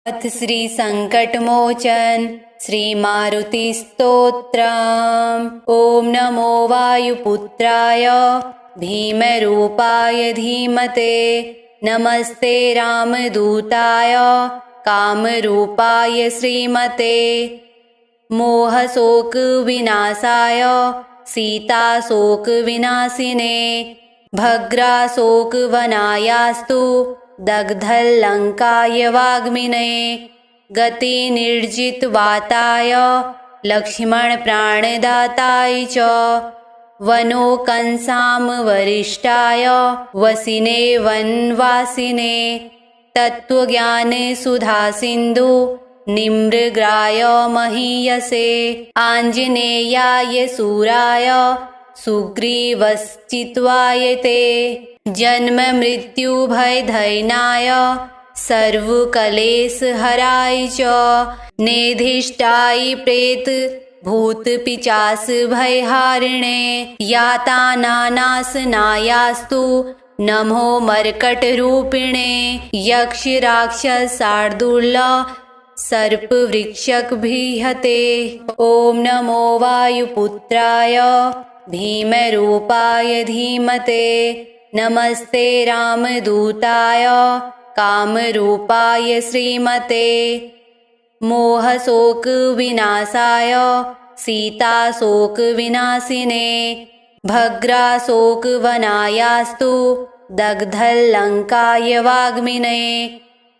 अथ श्री संकटमोचन श्री मारुति स्तोत्रम्। ओम नमो वायुपुत्राय भीमरूपाय धीमते नमस्ते रामदूताय कामरूपाय श्रीमते मोहशोक विनाशाय सीताशोक विनाशिने भद्राशोक वनायास्तु दग्धलंकाय वाग्मिने गति निर्जित वाताय लक्ष्मण प्राणदाताय च वनो कंसाम वरिष्ठाय वसिने वनवासिने तत्वज्ञान सुधा सिंधु निमृग्राय महीयसे आंजनेयाय सूराय सुग्रीवश्चित्वाय ते जन्म मृत्यु भय धैनाय सर्वकलेश हराय च नेधिष्ठाय प्रेत भूत पिचास भयहारिणे यातानानाशनायास्तु नमो मर्कट रूपिणे यक्ष राक्षस शार्दूल सर्प वृक्षक भीहते। ओम नमो वायुपुत्राय भीमरूपाय धीमते नमस्ते रामदूताय कामरूपाय श्रीमते मोहशोक विनाशाय सीताशोक विनाशिने भद्राशोक वनायास्तु दग्धलंकाय वाग्मिने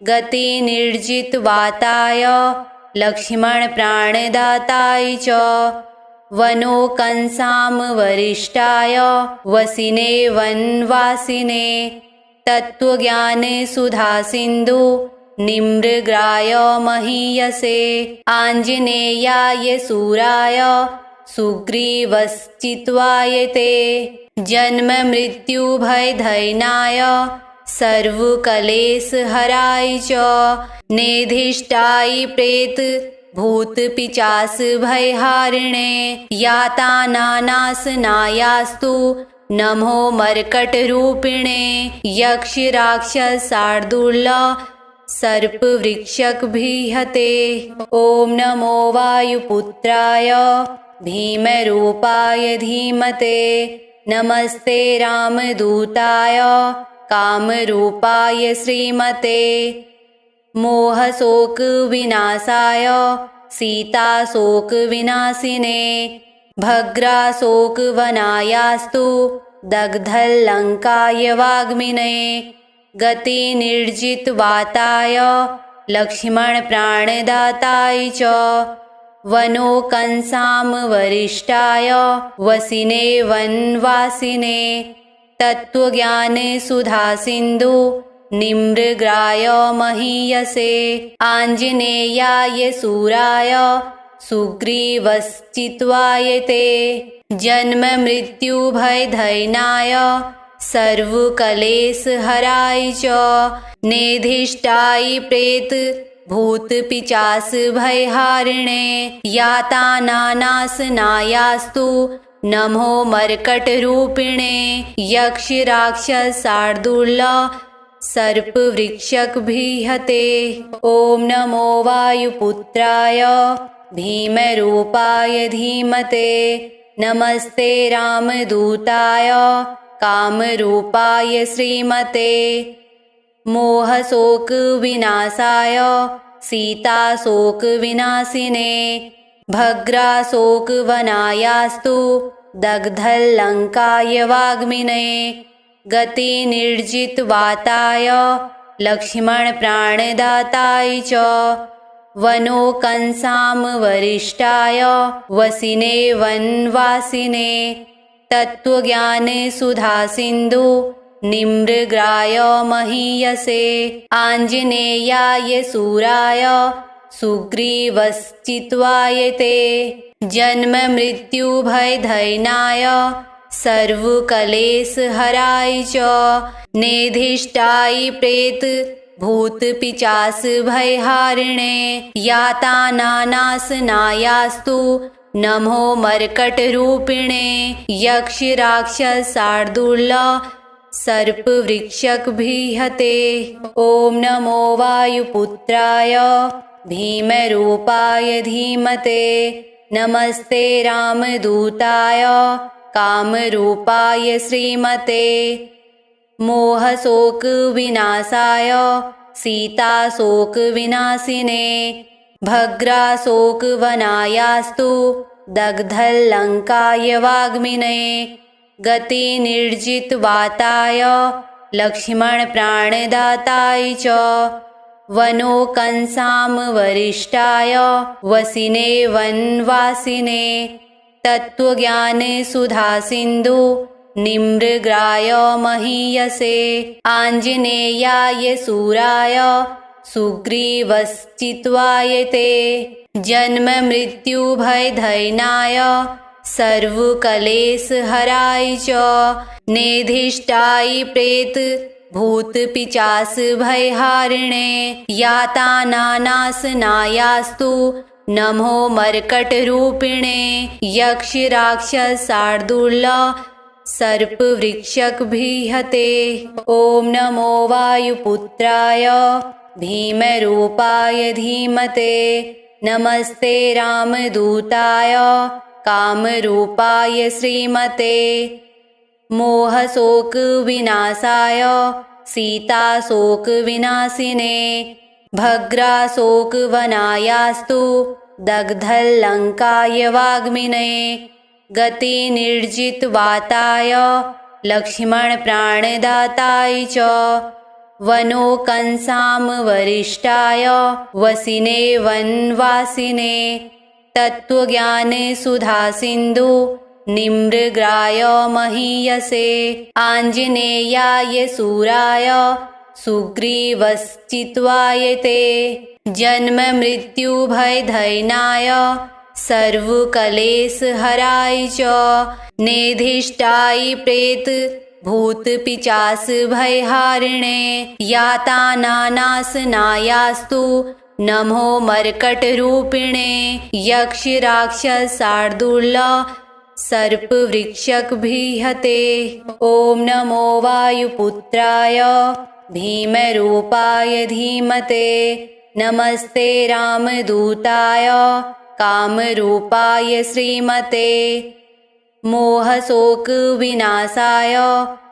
गति निर्जित वाताय लक्ष्मण प्राणदाताय च वनो कंसाम वरिष्ठाय वसिने वनवासिने तत्वज्ञान सुधा सिंधु निमृग्राय महीयसे आंजनेयाय सूराय सुग्रीवश्चित्वाय ते जन्म मृत्यु भय धैनाय सर्वकलेश हराय च नेधिष्ठाय प्रेत भूत पिचास भयहारिणे यातानानाशनायास्तु नमो मर्कट रूपिणे यक्ष राक्षस शार्दूल सर्प वृक्षक भीहते। ओम नमो वायुपुत्राय भीमरूपाय धीमते नमस्ते रामदूताय कामरूपाय श्रीमते मोहशोक विनाशाय सीताशोक विनाशिने भद्राशोक वनायास्तु दग्धलंकाय वाग्मिने गति निर्जित वाताय लक्ष्मण प्राणदाताय च वनो कंसाम वरिष्ठाय वसिने वनवासिने तत्वज्ञान सुधा सिंधु निमृग्राय महीयसे आंजनेयाय सूराय सुग्रीवश्चित्वाय ते जन्म मृत्यु भय धैनाय सर्वकलेश हराय च नेधिष्ठाय प्रेत भूत पिचास भयहारिणे यातानानाशनायास्तु नमो मर्कट रूपिणे यक्ष राक्षस शार्दूल सर्प वृक्षक भीहते। ओम नमो वायुपुत्राय भीमरूपाय धीमते नमस्ते रामदूताय कामरूपाय श्रीमते मोहशोक विनाशाय सीताशोक विनाशिने भद्राशोक वनायास्तु दग्धलंकाय वाग्मिने गति निर्जित वाताय लक्ष्मण प्राणदाताय च वनो कंसाम वरिष्ठाय वसिने वनवासिने तत्वज्ञान सुधा सिंधु निमृग्राय महीयसे आंजनेयाय सूराय सुग्रीवश्चित्वाय ते जन्म मृत्यु भय धैनाय सर्वकलेश हराय च नेधिष्ठाय प्रेत भूत पिचास भयहारिणे यातानानाशनायास्तु नमो मर्कट रूपिणे यक्ष राक्षस शार्दूल सर्पवृक्षकभिहते। ॐ नमो वायुपुत्राय भीमरूपाय धीमते। नमस्ते रामदूताय कामरूपाय श्रीमते। मोहशोकविनाशाय सीताशोकविनाशिने। भद्राशोकवनायास्तु दग्धलङ्काय वाग्मिने। गतिनिर्जितवाताय लक्ष्मणप्राणदाताय च। वनोकंसामवरिष्ठाय वसिने वनवासिने। तत्त्वज्ञानसुधासिन्धु निमृग्राय महीयसे। आञ्जनेयाय सूराय सुग्रीवश्चित्वाय ते। जन्ममृत्युभयदैन्याय सर्वक्लेशहराय च। नेधिष्ठाय प्रेतभूतपिशाचभयहारिणे। यातनानाशनायास्तु नमो मर्कटरूपिणे। यक्षराक्षसशार्दूल सर्पवृक्षकभिहते। ॐ नमो वायुपुत्राय भीमरूपाय धीमते। नमस्ते रामदूताय कामरूपाय श्रीमते। मोहशोकविनाशाय सीताशोकविनाशिने। भद्राशोकवनायास्तु दग्धलङ्काय वाग्मिने। गतिनिर्जितवाताय लक्ष्मणप्राणदाताय च। वनोकंसामवरिष्ठाय वसिने वनवासिने। तत्त्वज्ञानसुधासिन्धु निमृग्राय महीयसे। आञ्जनेयाय सूराय सुग्रीवश्चित्वाय ते। जन्ममृत्युभयदैन्याय सर्वक्लेशहराय च। नेधिष्ठाय प्रेतभूतपिशाचभयहारिणे। यातनानाशनायास्तु नमो मर्कटरूपिणे। यक्षराक्षसशार्दूल सर्पवृक्षकभिहते। ॐ नमो वायुपुत्राय भीमरूपाय धीमते। नमस्ते रामदूताय कामरूपाय श्रीमते। मोहशोकविनाशाय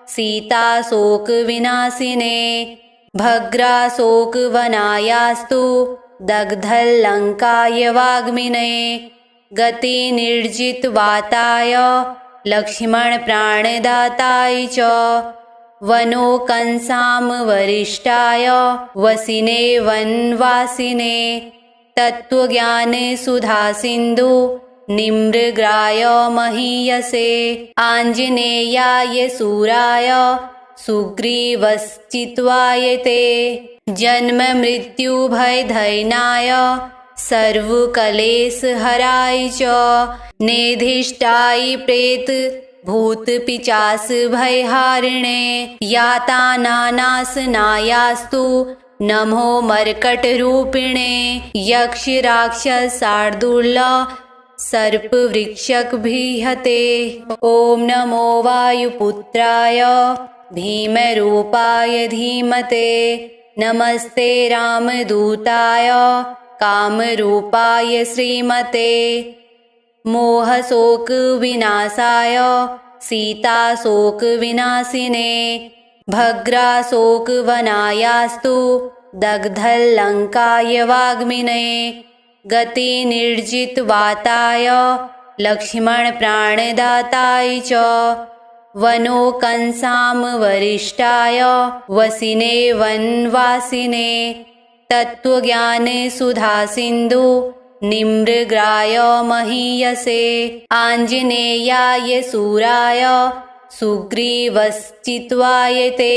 सीताशोकविनाशिने। भद्राशोकवनायास्तु दग्धलङ्काय वाग्मिने। गतिनिर्जितवाताय लक्ष्मणप्राणदाताय च। वनोकंसामवरिष्ठाय वसिने वनवासिने। तत्त्वज्ञानसुधासिन्धु निमृग्राय महीयसे। आञ्जनेयाय सूराय सुग्रीवश्चित्वाय ते। जन्ममृत्युभयदैन्याय सर्वक्लेशहराय च। नेधिष्ठाय प्रेतभूतपिशाचभयहारिणे। यातनानाशनायास्तु नमो मर्कटरूपिणे। यक्षराक्षसशार्दूल सर्पवृक्षकभिहते। ॐ नमो वायुपुत्राय भीमरूपाय धीमते। नमस्ते रामदूताय कामरूपाय श्रीमते। मोहशोकविनाशाय सीताशोकविनाशिने। भद्राशोकवनायास्तु दग्धलङ्काय वाग्मिने। गतिनिर्जितवाताय लक्ष्मणप्राणदाताय च। वनोकंसामवरिष्ठाय वसिने वनवासिने। तत्त्वज्ञानसुधासिन्धु निमृग्राय महीयसे। आञ्जनेयाय सूराय सुग्रीवश्चित्वाय ते।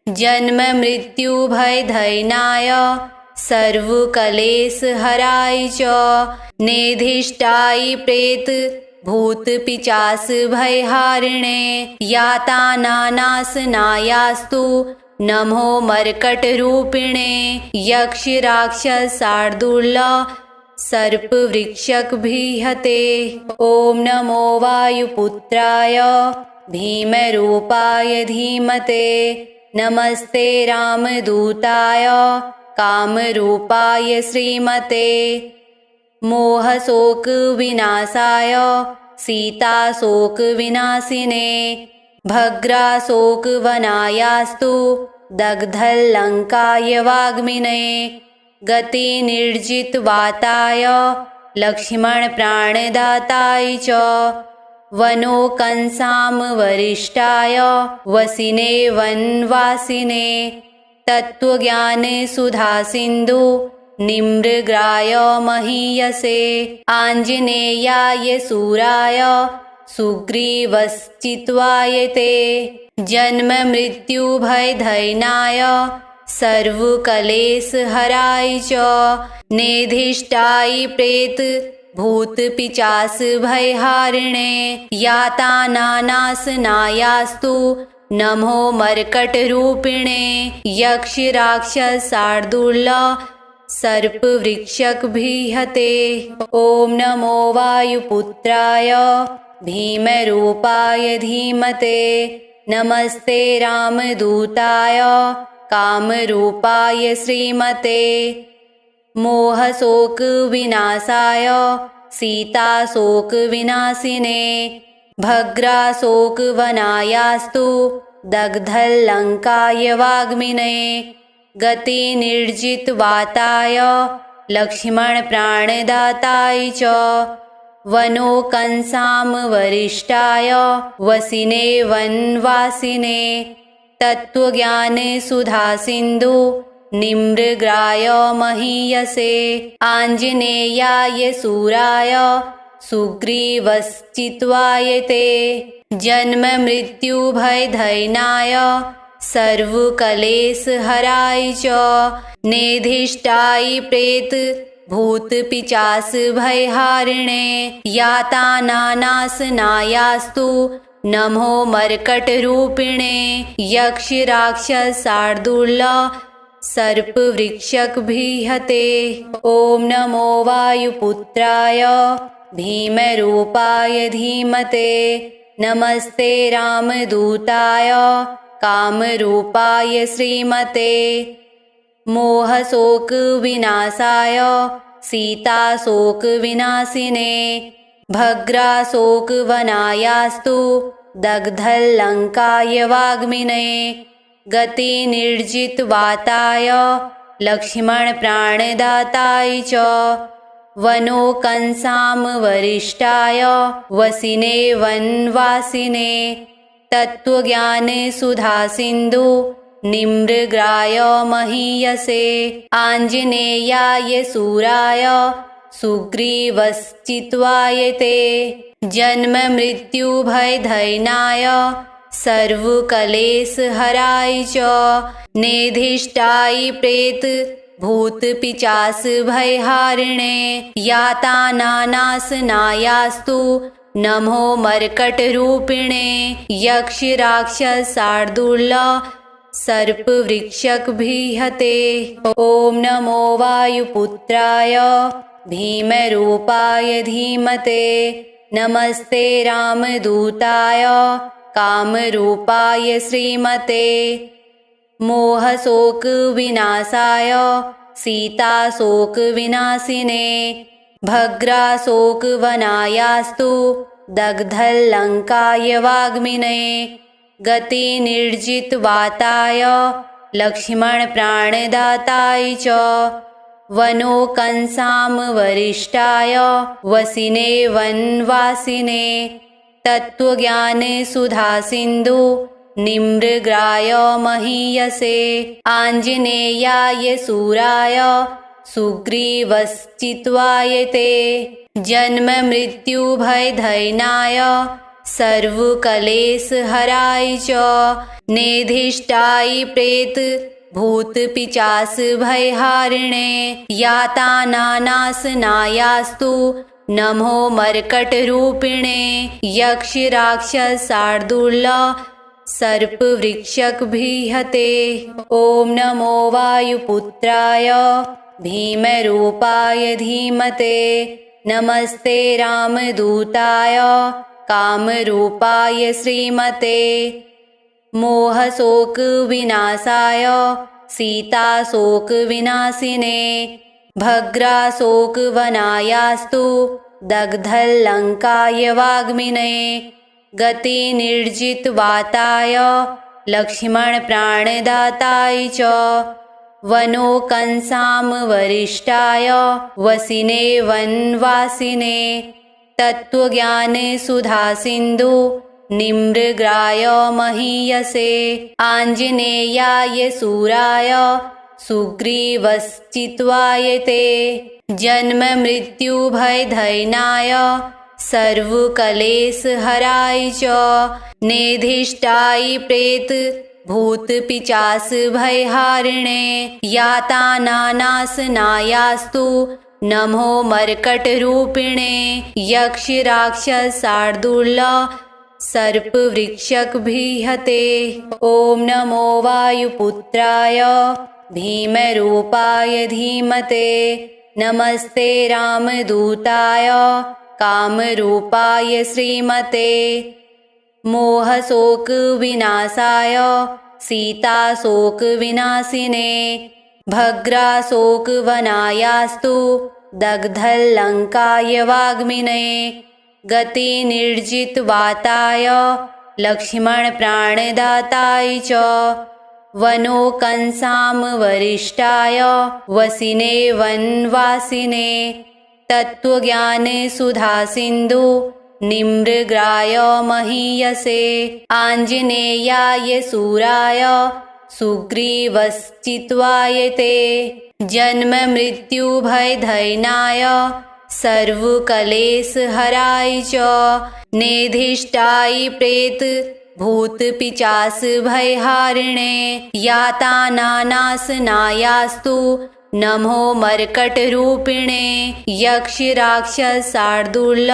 जन्ममृत्युभयदैन्याय सर्वक्लेशहराय च। नेधिष्ठाय प्रेतभूतपिशाचभयहारिणे। यातनानाशनायास्तु नमो मर्कटरूपिणे। यक्षराक्षसशार्दूल सर्पवृक्षकभिहते। ॐ नमो वायुपुत्राय भीमरूपाय धीमते नमस्ते रामदूताय कामरूपाय श्रीमते मोहशोकविनाशाय सीताशोकविनाशिने भद्राशोकवनायास्तु दग्धलङ्काय वाग्मिने गतिनिर्जितवाताय लक्ष्मणप्राणदाताय च वनोकंसामवरिष्ठाय वसिने वनवासिने तत्त्वज्ञानसुधासिन्धु निमृग्राय महीयसे आञ्जनेयाय शूराय सुग्रीवश्चित्वाय ते जन्ममृत्युभयदैन्याय सर्वक्लेशहराय च नेधिष्ठाय प्रेतभूतपिशाचभयहारिणे यातनानाशनायास्तु नमो मर्कटरूपिणे यक्षराक्षसशार्दूल सर्पवृक्षकभिहते ॐ नमो वायुपुत्राय भीमरूपाय धीमते नमस्ते रामदूताय कामरूपाय श्रीमते मोहशोकविनाशाय सीताशोकविनाशिने भद्राशोकवनायास्तु दग्धलङ्काय वाग्मिने गतिनिर्जितवाताय लक्ष्मणप्राणदाताय च वनोकंसामवरिष्ठाय वसिने वनवासिने तत्त्वज्ञानसुधासिन्धु निमृग्राय महीयसे आञ्जनेयाय शूराय सुग्रीवश्चित्वाय ते जन्ममृत्युभयदैन्याय सर्वक्लेशहराय च नेधिष्ठाय प्रेतभूतपिशाचभयहारिणे यातनानाशनायास्तु नमो मर्कटरूपिणे यक्षराक्षसशार्दूल सर्पवृक्षकभिहते ॐ नमो वायुपुत्राय भीमरूपाय धीमते नमस्ते रामदूताय कामरूपाय श्रीमते मोहशोकविनाशाय सीताशोकविनाशिने भद्राशोकवनायास्तु दग्धलङ्काय वाग्मिने गतिनिर्जितवाताय लक्ष्मणप्राणदाताय च वनोकंसामवरिष्ठाय वसिने वनवासिने तत्त्वज्ञानसुधासिन्धु निमृग्राय महीयसे आञ्जनेयाय शूराय सुग्रीवश्चित्वाय ते जन्ममृत्युभयदैन्याय सर्वक्लेशहराय च नेधिष्ठाय प्रेतभूतपिशाचभयहारिणे यातनानाशनायास्तु नमो मर्कटरूपिणे यक्षराक्षसशार्दूल सर्पवृक्षकभिहते ॐ नमो वायुपुत्राय भीमरूपाय धीमते नमस्ते रामदूताय कामरूपाय श्रीमते मोहशोकविनाशाय सीताशोकविनाशिने भद्राशोकवनायास्तु दग्धलङ्काय वाग्मिने गतिनिर्जितवाताय लक्ष्मणप्राणदाताय च वनोकंसामवरिष्ठाय वसिने वनवासिने तत्त्वज्ञानसुधासिन्धु निमृग्राय महीयसे आञ्जनेयाय शूराय सुग्रीवश्चित्वाय ते जन्ममृत्युभयदैन्याय सर्वक्लेशहराय च नेधिष्ठाय प्रेतभूतपिशाचभयहारिणे यातनानाशनायास्तु नमो मर्कटरूपिणे यक्षराक्षसशार्दूल सर्पवृक्षकभिहते ॐ नमो वायुपुत्राय भीमरूपाय धीमते नमस्ते रामदूताय कामरूपाय श्रीमते मोहशोकविनाशाय सीताशोकविनाशिने भद्राशोकवनायास्तु दग्धलङ्काय वाग्मिने गतिनिर्जितवाताय लक्ष्मणप्राणदाताय च वनोकंसामवरिष्ठाय वसिने वनवासिने तत्त्वज्ञानसुधासिन्धु निमृग्राय महीयसे आञ्जनेयाय सूराय सुग्रीवश्चित्वाय ते जन्ममृत्युभयदैनाय सर्वक्लेशहराय च नेधिष्ठाय प्रेतभूतपिशाचभयहारिणे यातनानाशनायास्तु नमो मर्कटरूपिणे यक्षराक्षसशार्दूल सर्पवृक्षकभिहते ॐ नमो वायुपुत्राय भीमरूपाय धीमते नमस्ते रामदूताय कामरूपाय श्रीमते मोहशोकविनाशाय सीताशोकविनाशिने भद्राशोकवनायास्तु दग्धलङ्काय वाग्मिने गतिनिर्जितवाताय लक्ष्मणप्राणदाताय च वनोकंसामवरिष्ठाय वसिने वनवासिने तत्त्वज्ञानसुधासिन्धु निमृग्राय महीयसे आञ्जनेयाय सूराय सुग्रीवश्चित्वाय ते जन्ममृत्युभयदैनाय सर्वक्लेशहराय च नेधिष्ठाय प्रेतभूतपिशाचभयहारिणे यातनानाशनायास्तु नमो मर्कटरूपिणे यक्षराक्षसशार्दूल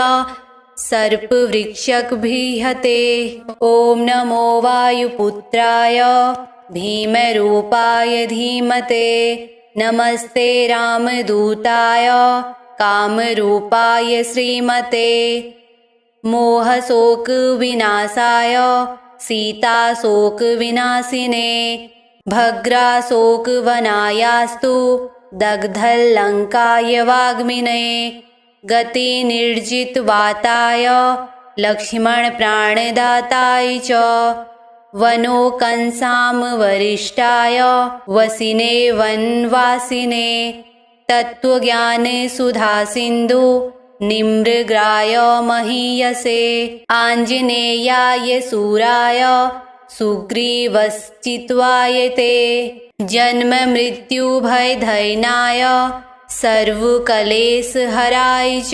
सर्पवृक्षकभिहते ॐ नमो वायुपुत्राय भीमरूपाय धीमते नमस्ते रामदूताय कामरूपाय श्रीमते मोहशोकविनाशाय सीताशोकविनाशिने भद्राशोकवनायास्तु दग्धलङ्काय वाग्मिने गतिनिर्जितवाताय लक्ष्मणप्राणदाताय च वनोकंसामवरिष्ठाय वसिने वनवासिने तत्त्वज्ञानसुधासिन्धु निमृग्राय महीयसे आञ्जनेयाय सूराय सुग्रीवश्चित्वाय ते जन्ममृत्युभयदैनाय सर्वक्लेशहराय च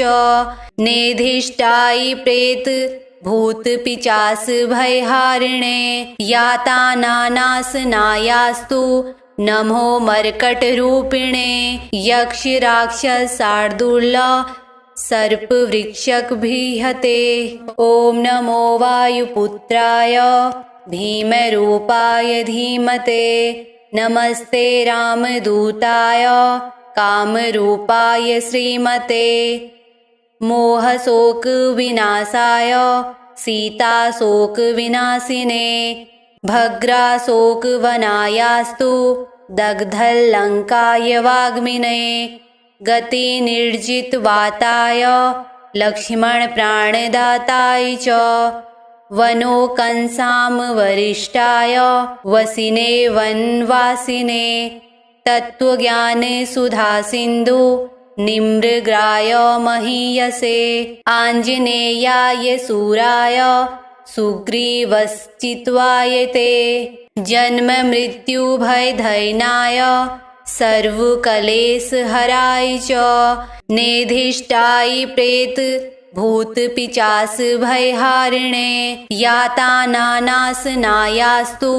नेधिष्ठाय प्रेतभूतपिशाचभयहारिणे यातनानाशनायास्तु नमो मर्कटरूपिणे यक्षराक्षसशार्दूल सर्पवृक्षकभिहते ॐ नमो वायुपुत्राय भीमरूपाय धीमते नमस्ते रामदूताय कामरूपाय श्रीमते मोहशोकविनाशाय सीताशोकविनाशिने भद्राशोकवनायास्तु दग्धलङ्काय वाग्मिने गतिनिर्जितवाताय लक्ष्मणप्राणदाताय च वनोकंसामवरिष्ठाय वसिने वनवासिने तत्त्वज्ञानसुधासिन्धु निमृग्राय महीयसे आञ्जनेयाय सूराय सुग्रीवश्चित्वाय ते जन्ममृत्युभयदैनाय सर्वक्लेशहराय च नेधिष्ठाय प्रेतभूतपिशाचभयहारिणे यातनानाशनायास्तु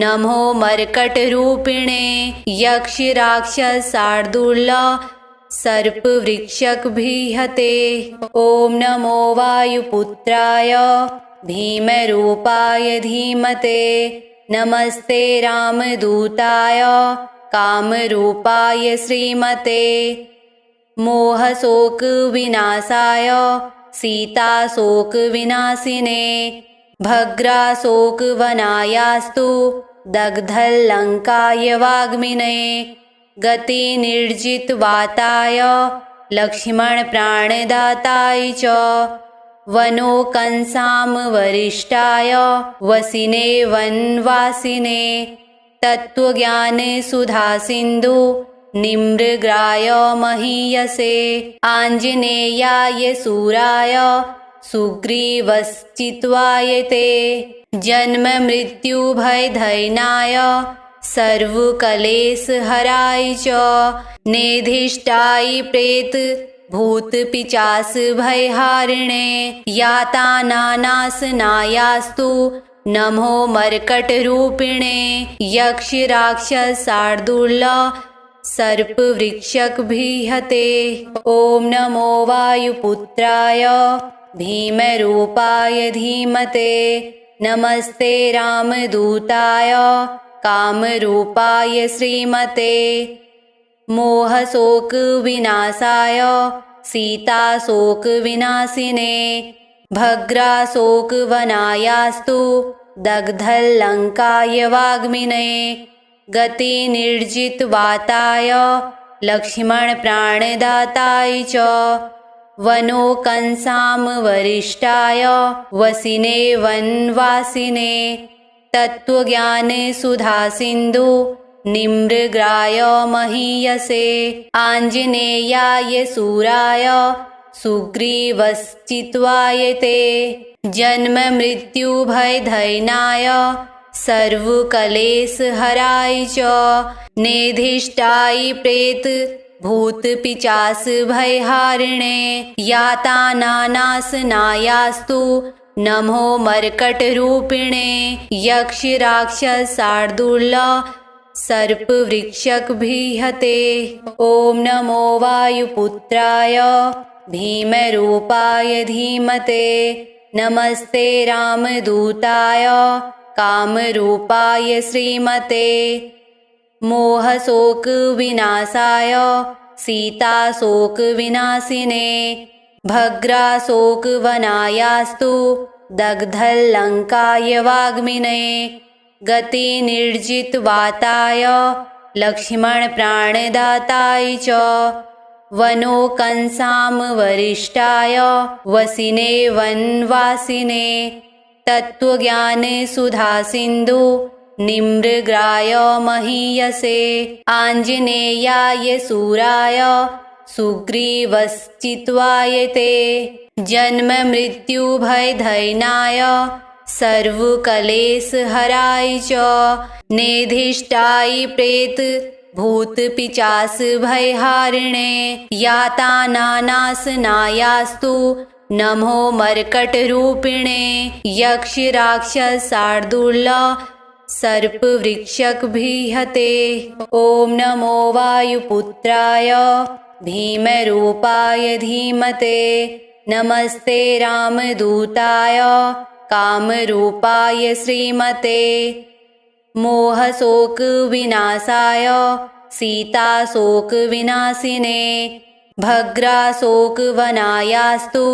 नमो मर्कटरूपिणे यक्षराक्षसशार्दूल सर्पवृक्षकभिहते ॐ नमो वायुपुत्राय भीमरूपाय धीमते नमस्ते रामदूताय कामरूपाय श्रीमते मोहशोकविनाशाय सीताशोकविनाशिने भद्राशोकवनायास्तु दग्धल्लङ्काय वाग्मिने गतिनिर्जितवाताय लक्ष्मणप्राणदाताय च वनोकंसामवरिष्ठाय वसिने वनवासिने तत्त्वज्ञानसुधासिन्धु निमृग्राय महीयसे आञ्जनेयाय शूराय सुग्रीवश्चित्वाय ते जन्ममृत्युभयदैनाय सर्वक्लेशहराय च नेधिष्ठाय प्रेतभूतपिशाचभयहारिणे यातनानाशनायास्तु नमो मर्कटरूपिणे यक्षराक्षसशार्दूल सर्पवृक्षकभिहते ॐ नमो वायुपुत्राय भीमरूपाय धीमते नमस्ते रामदूताय कामरूपाय श्रीमते मोहशोकविनाशाय सीताशोकविनाशिने भद्राशोकवनायास्तु दग्धल्लङ्काय वाग्मिने गतिनिर्जितवाताय लक्ष्मणप्राणदाताय च वनोकंसामवरिष्ठाय वसिने वनवासिने तत्त्वज्ञानसुधासिन्धु निमृग्राय महीयसे आञ्जनेयाय शूराय सुग्रीवश्चित्वाय ते जन्ममृत्युभयदैनाय सर्वक्लेशहराय च नेधिष्ठाय प्रेतभूतपिशाचभयहारिणे यातनानाशनायास्तु नमो मर्कटरूपिणे यक्षराक्षसशार्दूल सर्पवृक्षकभिहते ॐ नमो वायुपुत्राय भीमरूपाय धीमते नमस्ते रामदूताय कामरूपाय श्रीमते मोहशोकविनाशाय सीताशोकविनाशिने भद्राशोकवनायास्तु दग्धल्लङ्काय वाग्मिने गतिनिर्जितवाताय लक्ष्मणप्राणदाताय च वनोकंसामवरिष्ठाय वसिने वनवासिने तत्त्वज्ञानसुधासिन्धु निमृग्राय महीयसे आञ्जनेयाय शूराय सुग्रीवश्चित्वाय ते जन्ममृत्युभयदैनाय सर्वक्लेशहराय च नेधिष्ठाय प्रेतभूतपिशाचभयहारिणे यातनानाशनायास्तु नमो मर्कटरूपिणे यक्षराक्षसशार्दूल सर्पवृक्षकभिहते ॐ नमो वायुपुत्राय भीमरूपाय धीमते नमस्ते रामदूताय कामरूपाय श्रीमते मोहशोकविनाशाय सीताशोकविनाशिने भद्राशोकवनायास्तु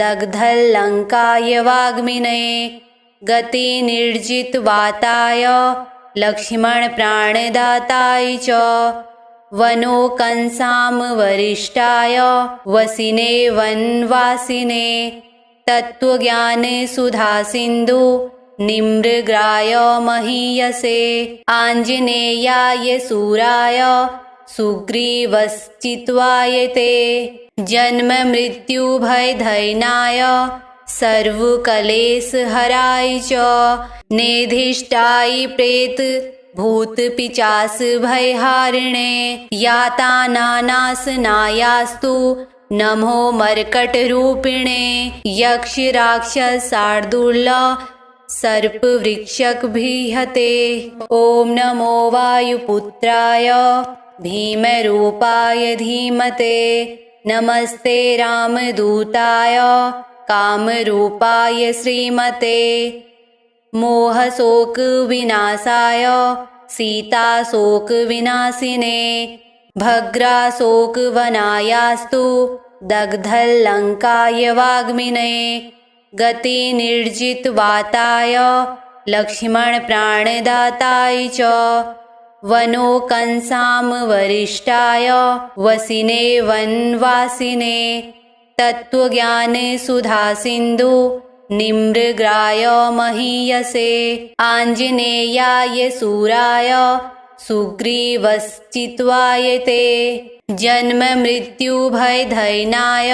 दग्धल्लङ्काय वाग्मिने गतिनिर्जितवाताय लक्ष्मणप्राणदाताय च वनोकंसामवरिष्ठाय वसिने वनवासिने तत्त्वज्ञानसुधासिन्धु निमृग्राय महीयसे आञ्जनेयाय शूराय सुग्रीवश्चित्वाय ते जन्ममृत्युभयदैनाय सर्वक्लेशहराय च नेधिष्ठाय प्रेतभूतपिशाचभयहारिणे यातनानाशनायास्तु नमो मर्कटरूपिणे यक्षराक्षसशार्दूल सर्पवृक्षकभिहते ॐ नमो वायुपुत्राय भीमरूपाय धीमते नमस्ते रामदूताय कामरूपाय श्रीमते मोहशोकविनाशाय सीताशोकविनाशिने भग्राशोकवनायास्तु दग्धल्लङ्काय वाग्मिनये गतिनिर्जितवाताय लक्ष्मणप्राणदाताय च वनोकंसां वरिष्ठाय वसिने वनवासिने तत्त्वज्ञानसुधासिन्धु निमृग्राय महीयसे आञ्जनेयाय सूराय सुग्रीवश्चित्वाय ते जन्ममृत्युभयदैनाय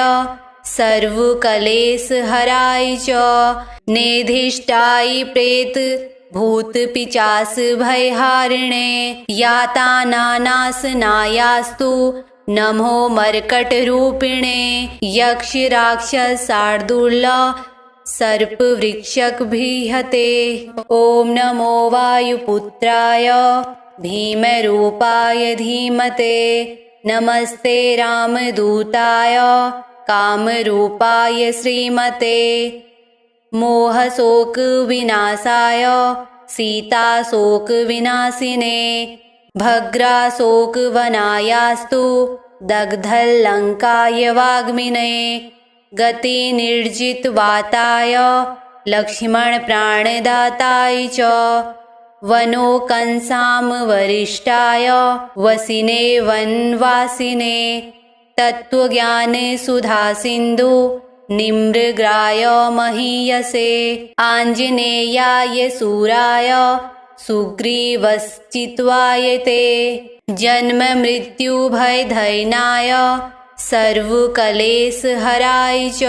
सर्वक्लेशहराय च नेधिष्ठाय प्रेतभूतपिशाचभयहारिणे यातनानाशनायास्तु नमो मर्कटरूपिणे यक्षराक्षसार्दूल सर्पवृक्षकभिहते ॐ नमो वायुपुत्राय भीमरूपाय धीमते नमस्ते रामदूताय कामरूपाय श्रीमते मोहशोकविनाशाय सीताशोकविनाशिने भग्राशोकवनायास्तु दग्धल्लङ्काय वाग्मिनये गतिनिर्जितवाताय लक्ष्मणप्राणदाताय च वनोकंसां वरिष्ठाय वसिने वनवासिने तत्त्वज्ञानसुधासिन्धु निमृग्राय महीयसे आञ्जनेयाय सूराय सुग्रीवश्चित्वाय ते जन्ममृत्युभयदैनाय सर्वक्लेशहराय च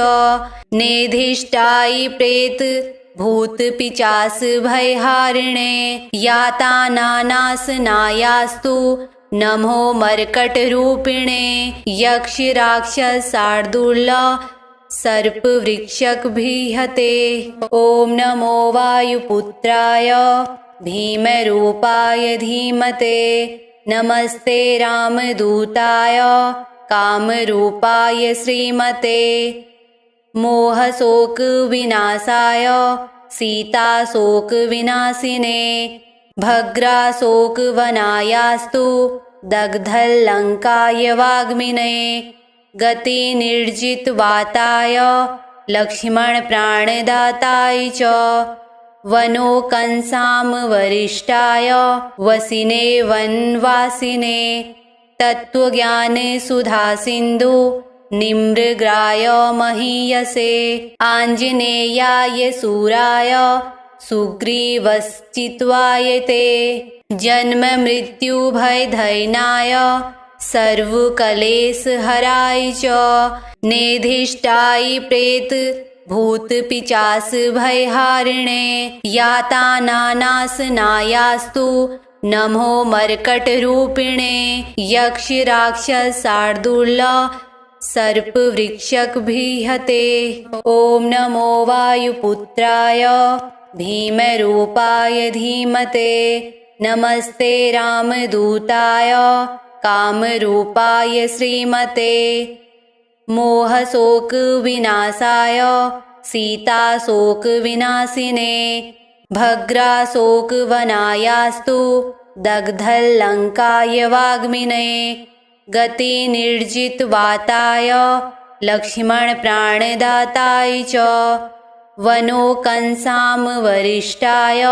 नेधिष्ठाय प्रेतभूतपिशाचभयहारिणे यातनानाशनायास्तु नमो मर्कटरूपिणे यक्षराक्षसार्दूल सर्पवृक्षकभिहते ॐ नमो वायुपुत्राय भीमरूपाय धीमते नमस्ते रामदूताय कामरूपाय श्रीमते मोहशोकविनाशाय सीताशोकविनाशिने भग्राशोकवनायास्तु दग्धल्लङ्काय वाग्मिनये गतिनिर्जितवाताय लक्ष्मणप्राणदाताय च वनोकंसां वरिष्ठाय वसिने वनवासिने तत्त्वज्ञानसुधासिन्धु निमृग्राय महीयसे आञ्जनेयाय सूराय सुग्रीवश्चित्वाय ते जन्ममृत्युभयदैनाय सर्वक्लेशहराय च नेधिष्ठाय प्रेतभूतपिशाचभयहारिणे यातनानाशनायास्तु नमो मर्कटरूपिणे यक्षराक्षसार्दूल सर्पवृक्षकभिहते ॐ नमो वायुपुत्राय भीमरूपाय धीमते नमस्ते रामदूताय कामरूपाय श्रीमते मोहशोकविनाशाय सीताशोकविनाशिने भग्राशोकवनायास्तु दग्धल्लङ्काय वाग्मिनये गतिनिर्जितवाताय लक्ष्मणप्राणदाताय च वनोकंसां वरिष्ठाय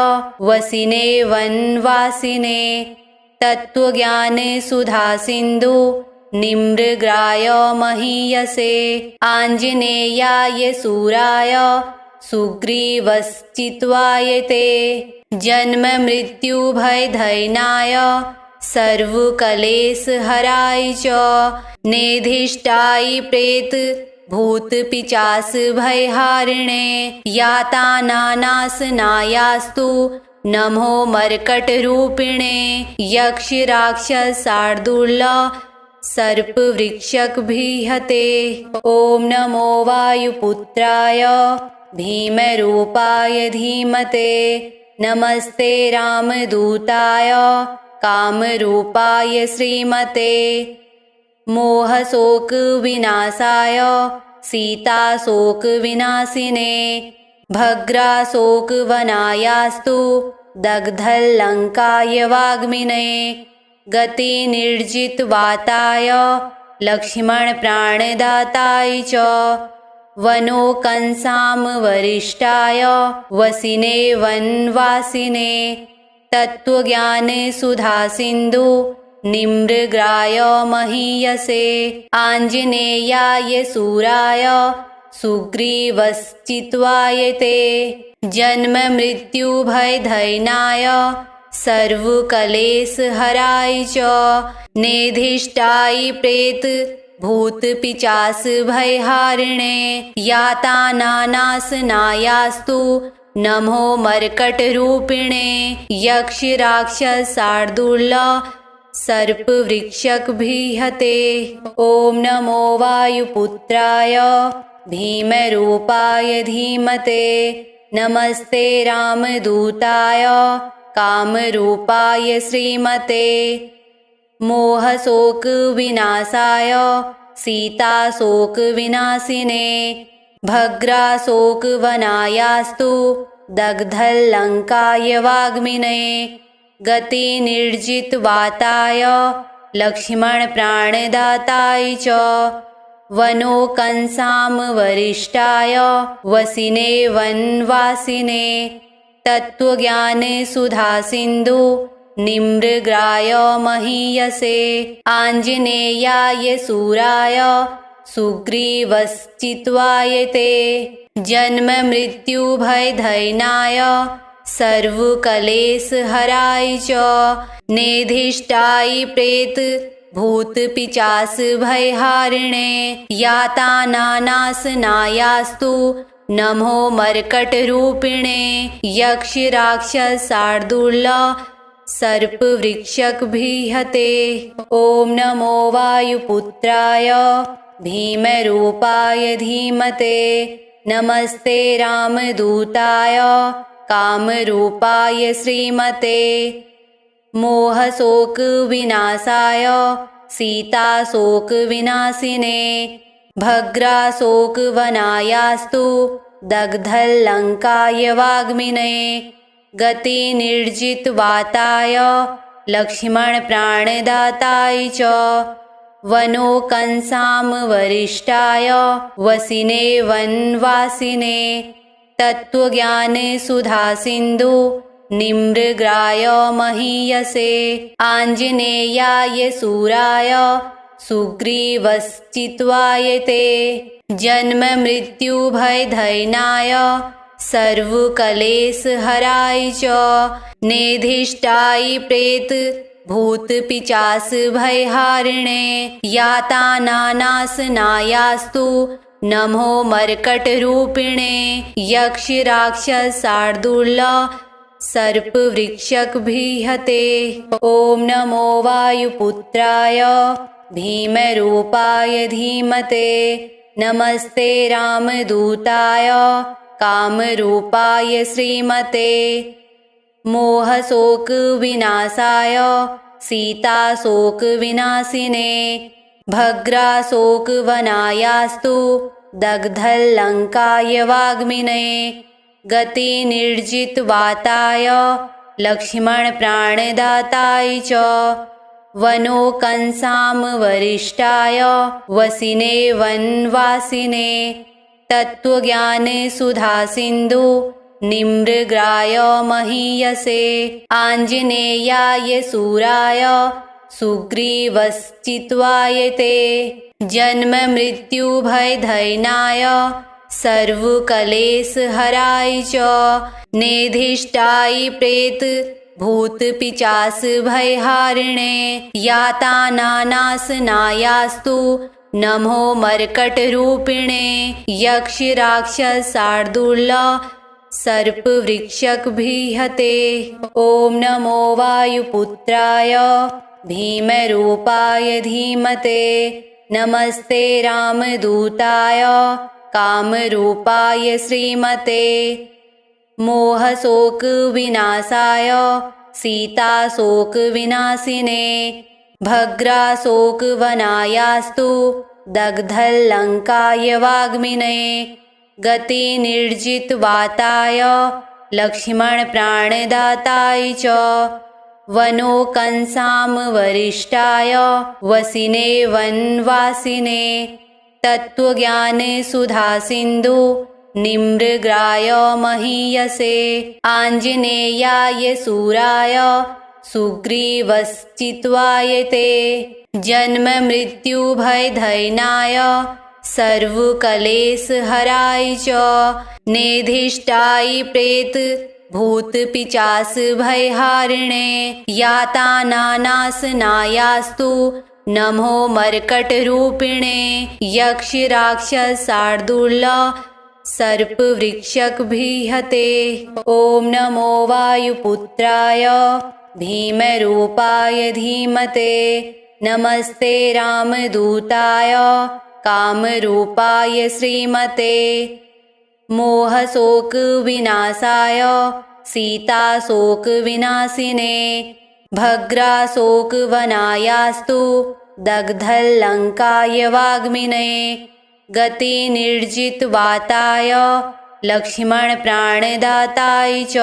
वसिने वनवासिने तत्त्वज्ञानसुधासिन्धु निमृग्राय महीयसे आञ्जनेयाय सूराय सुग्रीवश्चित्वाय ते जन्ममृत्युभयदैनाय सर्वक्लेशहराय च नेधिष्ठाय प्रेतभूतपिशाचभयहारिणे यातनानाशनायास्तु नमो मर्कटरूपिणे यक्षराक्षसार्दूल सर्पवृक्षकभिहते ॐ नमो वायुपुत्राय भीमरूपाय धीमते नमस्ते रामदूताय कामरूपाय श्रीमते मोहशोकविनाशाय सीताशोकविनाशिने भग्राशोकवनायास्तु दग्धल्लङ्काय वाग्मिनये गतिनिर्जितवाताय लक्ष्मणप्राणदाताय च वनोकंसामवरिष्ठाय वसिने वनवासिने तत्त्वज्ञानसुधासिन्धु निमृग्राय महीयसे आञ्जनेयाय सूराय सुग्रीवश्चित्वाय ते जन्ममृत्युभयदैनाय सर्वक्लेशहराय च नेधिष्ठाय प्रेतभूतपिशाचभयहारिणे यातानानाशनायास्तु नमो मर्कटरूपिणे यक्षराक्षसार्दूल सर्पवृक्षकभिहते ॐ नमो वायुपुत्राय भीमरूपाय धीमते नमस्ते रामदूताय कामरूपाय श्रीमते मोहशोकविनाशाय सीताशोकविनाशिने भद्राशोकवनायास्तु दग्धलङ्काय वाग्मिने गतिनिर्जितवाताय लक्ष्मणप्राणदाताय च वनोकंसामवरिष्ठाय वसिने वनवासिने तत्त्वज्ञानसुधासिन्धु निमृग्राय महीयसे आञ्जनेयाय सूराय सुग्रीवश्चित्वाय ते जन्ममृत्युभयदैनाय सर्वक्लेशहराय च नेधिष्ठाय प्रेतभूतपिशाचभयहारिणे यातानानाशनायास्तु नमो मर्कटरूपिणे यक्षराक्षसार्दूल सर्पवृक्षकभिहते ॐ नमो वायुपुत्राय भीमरूपाय धीमते नमस्ते रामदूताय कामरूपाय श्रीमते मोहशोकविनाशाय सीताशोकविनाशिने भद्राशोकवनायास्तु दग्धलङ्काय वाग्मिने गतिनिर्जितवाताय लक्ष्मणप्राणदाताय च वनोकंसामवरिष्ठाय वसिने वनवासिने तत्त्वज्ञानसुधासिन्धु निमृग्राय महीयसे आञ्जनेयाय सूराय सुग्रीवश्चित्वाय ते जन्ममृत्युभयदैनाय सर्वक्लेशहराय च नेधिष्ठाय प्रेतभूतपिशाचभयहारिणे यातानानाशनायास्तु नमो मर्कटरूपिणे यक्षराक्षसार्दूल सर्पवृक्षकभिहते ॐ नमो वायुपुत्राय भीमरूपाय धीमते नमस्ते रामदूताय कामरूपाय श्रीमते मोहशोकविनाशाय सीताशोकविनाशिने भद्राशोकवनायास्तु दग्धलङ्काय वाग्मिने गतिनिर्जितवाताय लक्ष्मणप्राणदाताय च वनोकंसामवरिष्ठाय वसिने वनवासिने तत्त्वज्ञानसुधासिन्धु निमृग्राय महीयसे आञ्जनेयाय सूराय सुग्रीवश्चित्वाय ते जन्ममृत्युभयदैनाय सर्वक्लेशहराय च नेधिष्ठाय प्रेतभूतपिशाचभयहारिणे यातानानाशनायास्तु नमो मर्कटरूपिणे यक्षराक्षसार्दूल सर्पवृक्षकभिहते ॐ नमो वायुपुत्राय भीमरूपाय धीमते नमस्ते रामदूताय कामरूपाय श्रीमते मोहशोकविनाशाय सीताशोकविनाशिने भद्राशोकवनायास्तु दग्धलङ्काय वाग्मिने गतिनिर्जितवाताय लक्ष्मणप्राणदाताय च वनोकंसां वरिष्ठाय वसिने वनवासिने तत्त्वज्ञाने सुधासिन्धु निमृग्राय महीयसे आञ्जनेयाय सूराय सुग्रीवश्चित्वाय ते जन्म मृत्यु भयदैनाय सर्वक्लेशहराय च नेधिष्ठाय प्रेत भूत पिचास भयहारिणे यातानानाशनायास्तु नमो मर्कटरूपिणे यक्ष राक्षस शार्दूल सर्पवृक्षकभिहते ॐ नमो वायुपुत्राय भीमरूपाय धीमते नमस्ते रामदूताय कामरूपाय श्रीमते मोहशोकविनाशाय सीताशोकविनाशिने भद्राशोकवनायास्तु दग्धलङ्काय वाग्मिने गतिनिर्जितवाताय लक्ष्मणप्राणदाताय च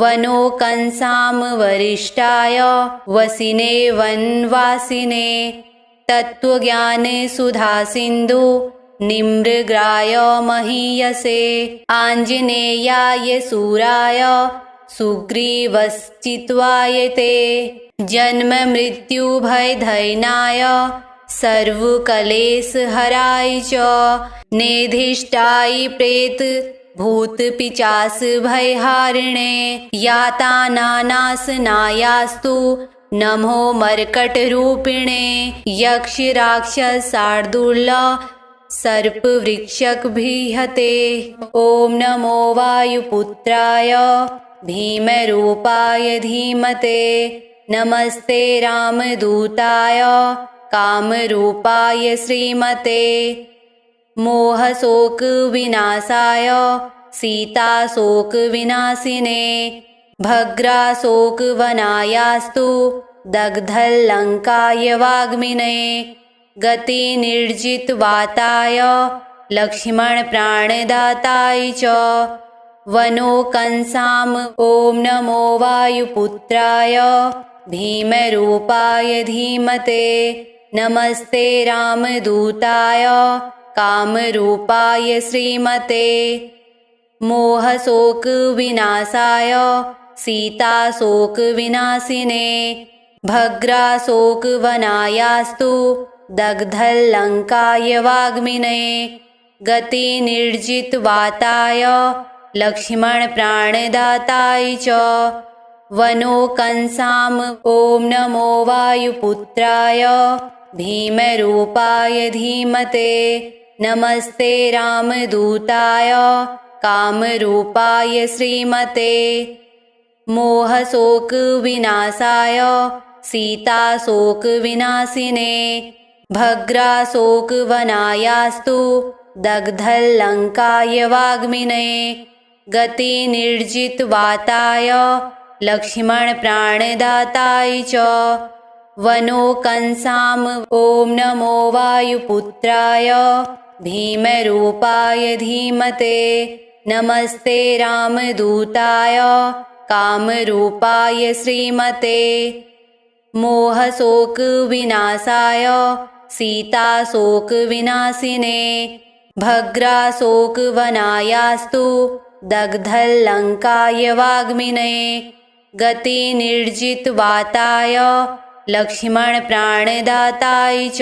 वनोकंसां वरिष्ठाय वसिने वनवासिने तत्त्वज्ञाने सुधासिन्धु निमृग्राय महीयसे आञ्जनेयाय सूराय सुग्रीवश्चित्वाय ते जन्म मृत्यु भयदैनाय सर्वक्लेशहराय च नेधिष्ठाय प्रेत भूत पिचास भयहारिणे यातानानाशनायास्तु नमो मर्कटरूपिणे यक्ष राक्षस शार्दूल सर्पवृक्षकभिहते ॐ नमो वायुपुत्राय भीमरूपाय धीमते नमस्ते रामदूताय कामरूपाय श्रीमते मोहशोकविनाशाय सीताशोकविनाशिने भद्राशोकवनायास्तु दग्धलङ्काय वाग्मिने गतिनिर्जितवाताय लक्ष्मणप्राणदाताय च वनोकंसां ॐ नमो वायुपुत्राय भीमरूपाय धीमते नमस्ते रामदूताय कामरूपाय श्रीमते मोहशोकविनाशाय सीताशोकविनाशिने भद्राशोकवनायास्तु दग्धलङ्काय वाग्मिने गतिनिर्जितवाताय लक्ष्मणप्राणदाताय च वनोकंसां ॐ नमो वायुपुत्राय भीमरूपाय धीमते नमस्ते रामदूताय कामरूपाय श्रीमते मोहशोकविनाशाय सीताशोकविनाशिने भद्राशोकवनायास्तु दग्धलङ्काय वाग्मिने गतिनिर्जितवाताय लक्ष्मणप्राणदाताय च वनोकंसां ॐ नमो वायुपुत्राय भीमरूपाय धीमते नमस्ते रामदूताय कामरूपाय श्रीमते मोहशोकविनाशाय सीताशोकविनाशिने भद्राशोकवनायास्तु दग्धलङ्काय वाग्मिने गतिनिर्जितवाताय लक्ष्मणप्राणदाताय च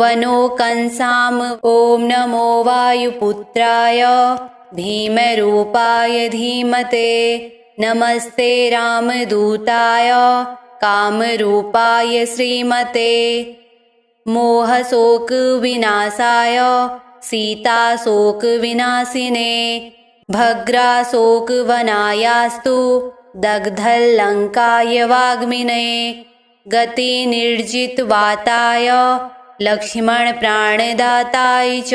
वनोकंसां ॐ नमो वायुपुत्राय भीमरूपाय धीमते नमस्ते रामदूताय कामरूपाय श्रीमते मोहशोकविनाशाय सीताशोकविनाशिने भद्राशोकवनायास्तु दग्धलङ्काय वाग्मिने गतिनिर्जितवाताय लक्ष्मणप्राणदाताय च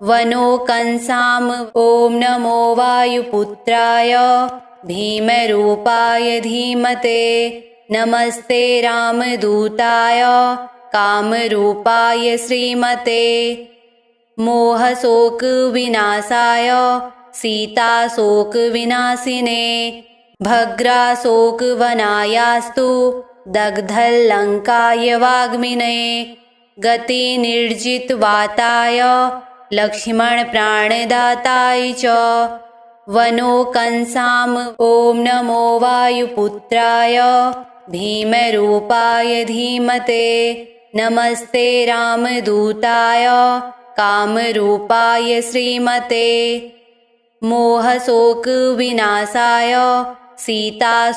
वनोकंसां ॐ नमो वायुपुत्राय भीमरूपाय धीमते नमस्ते रामदूताय कामरूपाय श्रीमते मोहशोकविनाशाय सीताशोकविनाशिने भग्राशोकवनायास्तु दग्धल्लङ्काय वाग्मिनये गतिनिर्जितवाताय लक्ष्मणप्राणदाताय च वनोकंसाम् ॐ नमो वायुपुत्राय भीमरूपाय धीमते नमस्ते रामदूताय कामरूपाय श्रीमते मोहशोकविनाशाय सीताशोकविनाशिने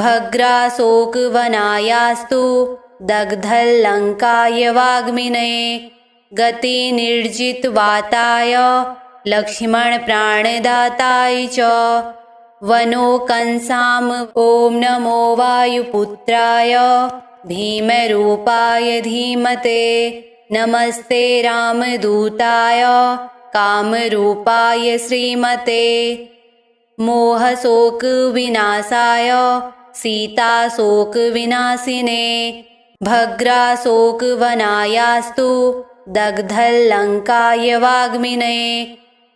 भग्राशोकवनायास्तु दग्धल्लङ्काय वाग्मिनये गतिनिर्जितवाताय लक्ष्मणप्राणदाताय च वनोकंसाम् ॐ नमो वायुपुत्राय भीमरूपाय धीमते नमस्ते रामदूताय कामरूपाय श्रीमते मोहशोकविनाशाय सीताशोकविनाशिने भग्राशोकवनायास्तु दग्धल्लङ्काय वाग्मिनये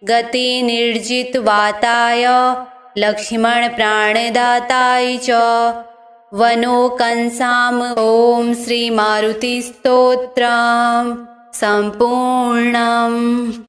गतिनिर्जितवाताय लक्ष्मणप्राणदाताय च वनोकंसाम् ॐ श्रीमारुतिस्तोत्रम् सम्पूर्णम्।